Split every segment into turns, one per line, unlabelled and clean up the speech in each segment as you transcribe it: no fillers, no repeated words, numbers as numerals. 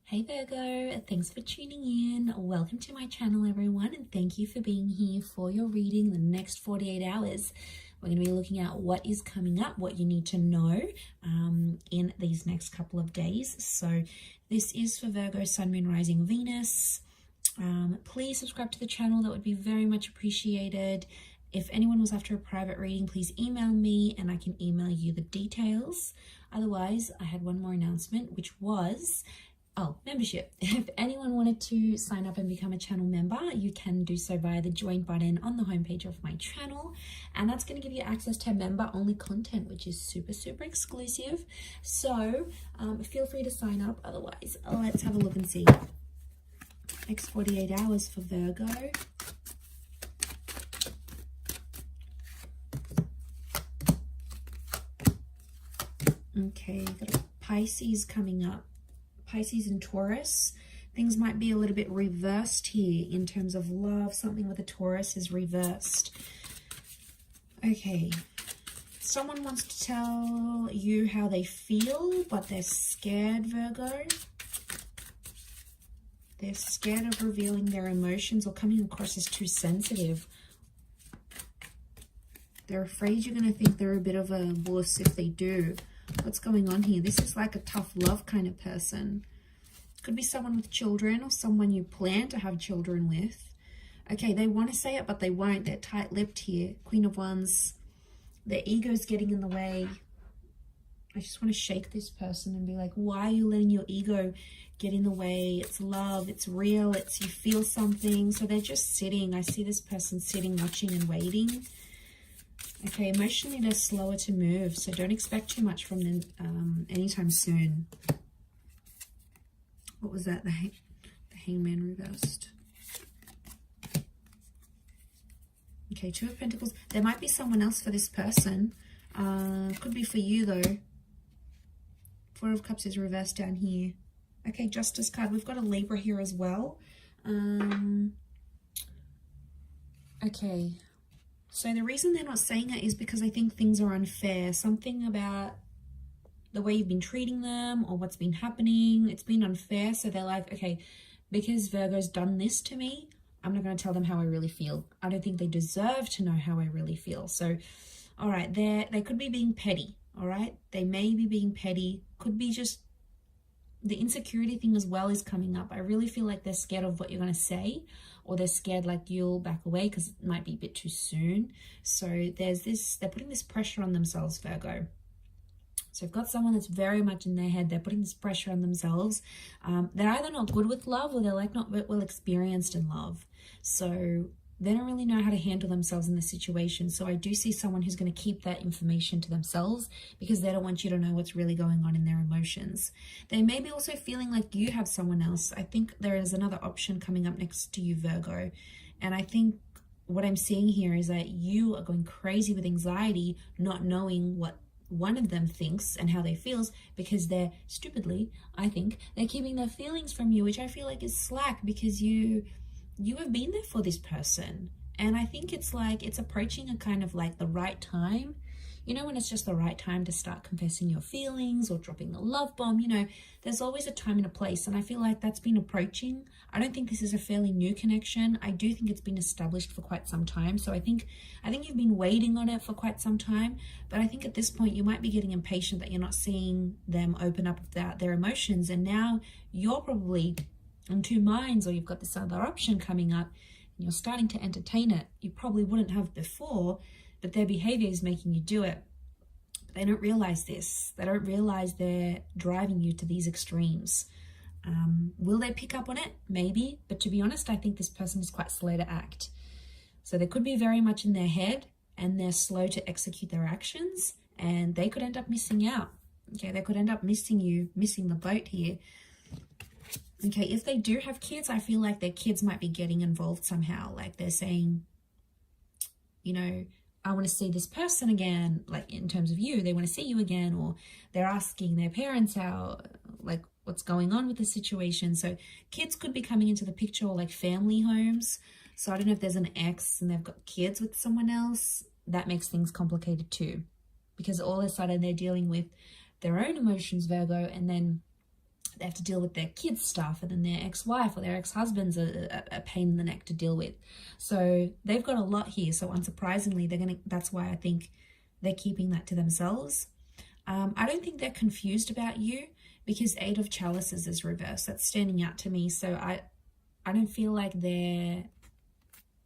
Hey Virgo, thanks for tuning in. Welcome to my channel, everyone, and thank you for being here for your reading the next 48 hours. We're going to be looking at what is coming up, what you need to know in these next couple of days. So this is for Virgo, Sun, Moon, Rising, Venus. Please subscribe to the channel. That would be very much appreciated. If anyone was after a private reading, please email me and I can email you the details. Otherwise, I had one more announcement, which was membership. If anyone wanted to sign up and become a channel member, you can do so via the join button on the homepage of my channel, and that's going to give you access to member only content, which is super exclusive. So feel free to sign up. Otherwise, let's have a look and see. Next 48 hours for Virgo. Okay, got a Pisces coming up. Pisces and Taurus. Things might be a little bit reversed here in terms of love. Something with a Taurus is reversed. Okay. Someone wants to tell you how they feel, but they're scared, Virgo. They're scared of revealing their emotions or coming across as too sensitive. They're afraid you're going to think they're a bit of a wuss if they do. What's going on here? This is like a tough love kind of person. Could be someone with children or someone you plan to have children with. Okay, they want to say it, but they won't. They're tight-lipped here. Queen of Wands. Their ego's getting in the way. I just want to shake this person and be like, why are you letting your ego get in the way? It's love. It's real. It's you feel something. So they're just sitting. I see this person sitting, watching and waiting. Okay, emotionally they're slower to move, so don't expect too much from them anytime soon. What was that? The Hangman reversed. Okay, Two of Pentacles. There might be someone else for this person. Could be for you though. Four of Cups is reversed down here. Okay, Justice card. We've got a Libra here as well. Okay. So the reason they're not saying it is because I think things are unfair. Something about the way you've been treating them or what's been happening, it's been unfair. So they're like, okay, because Virgo's done this to me, I'm not going to tell them how I really feel. I don't think they deserve to know how I really feel. So, all right, they could be being petty, all right? They may be being petty. Could be just the insecurity thing as well is coming up. I really feel like they're scared of what you're going to say, or they're scared like you'll back away because it might be a bit too soon. So there's this, they're putting this pressure on themselves, Virgo. So you've got someone that's very much in their head. They're putting this pressure on themselves. They're either not good with love or they're like not well experienced in love. So they don't really know how to handle themselves in this situation. So I do see someone who's going to keep that information to themselves because they don't want you to know what's really going on in their emotions. They may be also feeling like you have someone else. I think there is another option coming up next to you, Virgo. And I think what I'm seeing here is that you are going crazy with anxiety, not knowing what one of them thinks and how they feels because they're stupidly, I think, they're keeping their feelings from you, which I feel like is slack because you have been there for this person. And I think it's like it's approaching a kind of like the right time. You know, when it's just the right time to start confessing your feelings or dropping the love bomb, you know, there's always a time and a place. And I feel like that's been approaching. I don't think this is a fairly new connection. I do think it's been established for quite some time. So I think you've been waiting on it for quite some time. But I think at this point you might be getting impatient that you're not seeing them open up about their emotions. And now you're probably in two minds, or you've got this other option coming up and you're starting to entertain it. You probably wouldn't have before, but their behavior is making you do it. But they don't realize this. They don't realize they're driving you to these extremes. Will they pick up on it? Maybe. But to be honest, I think this person is quite slow to act. So they could be very much in their head and they're slow to execute their actions, and they could end up missing out. Okay, they could end up missing you, missing the boat here. Okay, if they do have kids, I feel like their kids might be getting involved somehow. Like they're saying, you know, I want to see this person again, like in terms of you, they want to see you again, or they're asking their parents out, like what's going on with the situation. So kids could be coming into the picture, or like family homes. So I don't know if there's an ex and they've got kids with someone else. That makes things complicated too, because all of a sudden they're dealing with their own emotions, Virgo, and then they have to deal with their kids' stuff, and then their ex-wife or their ex-husband's a pain in the neck to deal with. So they've got a lot here. So unsurprisingly, that's why I think they're keeping that to themselves. I don't think they're confused about you, because 8 of Chalices is reversed. That's standing out to me. So I don't feel like they're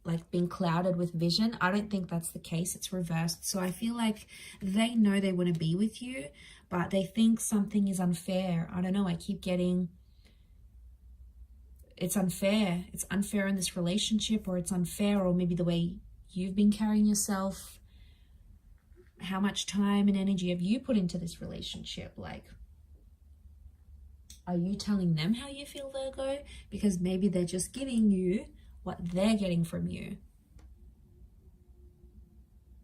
like being clouded with vision. I don't think that's the case. It's reversed. So I feel like they know they want to be with you, but they think something is unfair. I don't know. I keep getting, it's unfair. It's unfair in this relationship, or it's unfair, or maybe the way you've been carrying yourself. How much time and energy have you put into this relationship? Like, are you telling them how you feel, Virgo? Because maybe they're just giving you what they're getting from you.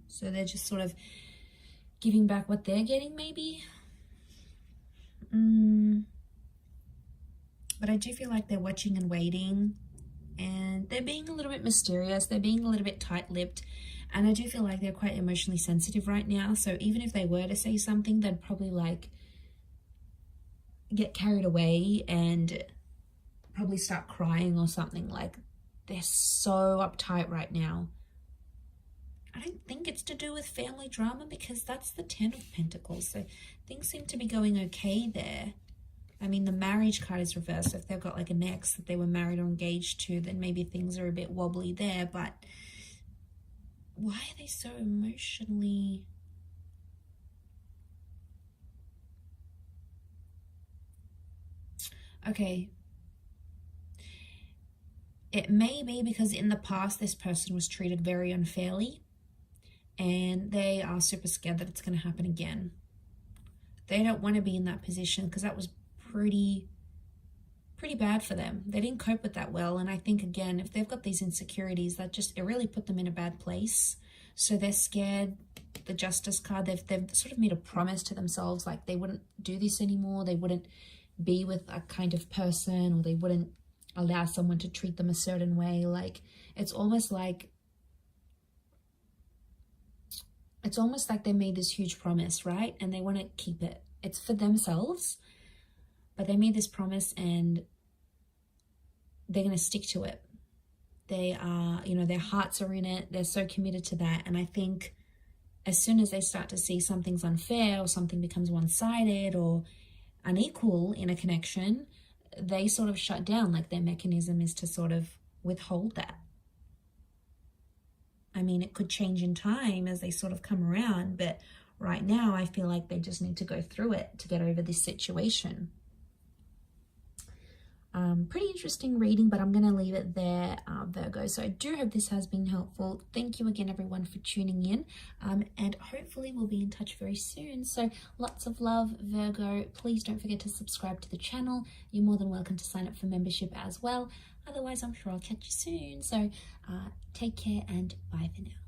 So they're just sort of giving back what they're getting, maybe. But I do feel like they're watching and waiting, and they're being a little bit mysterious. They're being a little bit tight-lipped, and I do feel like they're quite emotionally sensitive right now. So even if they were to say something, they'd probably like get carried away and probably start crying or something. Like, they're so uptight right now. I don't think it's to do with family drama, because that's the 10 of Pentacles. So things seem to be going okay there. I mean, the marriage card is reversed. If they've got like an ex that they were married or engaged to, then maybe things are a bit wobbly there. But why are they so emotionally... Okay. It may be because in the past this person was treated very unfairly, and they are super scared that it's going to happen again. They don't want to be in that position, because that was pretty bad for them. They didn't cope with that well, and I think, again, if they've got these insecurities, it really put them in a bad place. So they're scared. The Justice card, they've sort of made a promise to themselves, like they wouldn't do this anymore. They wouldn't be with a kind of person, or they wouldn't allow someone to treat them a certain way. Like, it's almost like they made this huge promise, right? And they want to keep it. It's for themselves, but they made this promise and they're going to stick to it. They are, their hearts are in it. They're so committed to that. And I think as soon as they start to see something's unfair, or something becomes one-sided or unequal in a connection, they sort of shut down. Like, their mechanism is to sort of withhold that. I mean, it could change in time as they sort of come around, but right now I feel like they just need to go through it to get over this situation. Pretty interesting reading, but I'm going to leave it there, Virgo. So I do hope this has been helpful. Thank you again, everyone, for tuning in, and hopefully we'll be in touch very soon. So lots of love, Virgo. Please don't forget to subscribe to the channel. You're more than welcome to sign up for membership as well. Otherwise, I'm sure I'll catch you soon. So take care, and bye for now.